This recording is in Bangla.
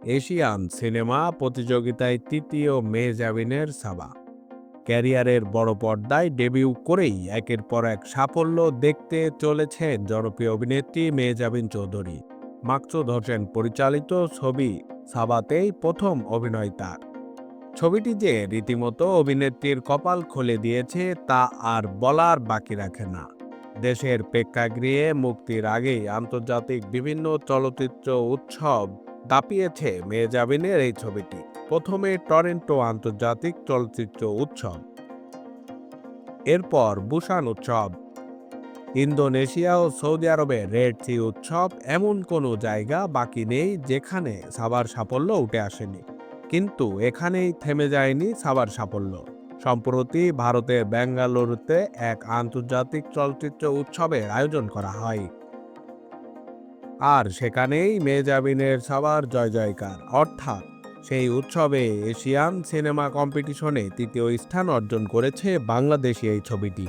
এশিয়ান সিনেমা প্রতিযোগিতায় তৃতীয় মেহজাবিনের সাবা। ক্যারিয়ারের বড় পর্দায় ডেবিউ করেই একের পর এক সাফল্য দেখতে চলেছেন জনপ্রিয় অভিনেত্রী মেহজাবিন চৌধুরী। মাকসুদ হোসেন পরিচালিত ছবি সাবাতেই প্রথম অভিনয় তার। ছবিটি যে রীতিমতো অভিনেত্রীর কপাল খুলে দিয়েছে তা আর বলার বাকি রাখে না। দেশের প্রেক্ষাগৃহে মুক্তির আগেই আন্তর্জাতিক বিভিন্ন চলচ্চিত্র উৎসব দাপিয়েছে মেহজাবিনের এই ছবিটি। প্রথমে টরন্টো আন্তর্জাতিক চলচ্চিত্র উৎসব, এরপর বুসান উৎসব, ইন্দোনেশিয়া ও সৌদি আরবের রেড সি উৎসব। এমন কোনো জায়গা বাকি নেই যেখানে সাবার সাফল্য উঠে আসেনি। কিন্তু এখানেই থেমে যায়নি সাবার সাফল্য। সম্প্রতি ভারতের বেঙ্গালুরুতে এক আন্তর্জাতিক চলচ্চিত্র উৎসবের আয়োজন করা হয়, আর সেখানেই মেহজাবিনের সবার জয় জয়কার। অর্থাৎ সেই উৎসবে এশিয়ান সিনেমা কম্পিটিশনে তৃতীয় স্থান অর্জন করেছে বাংলাদেশি এই ছবিটি।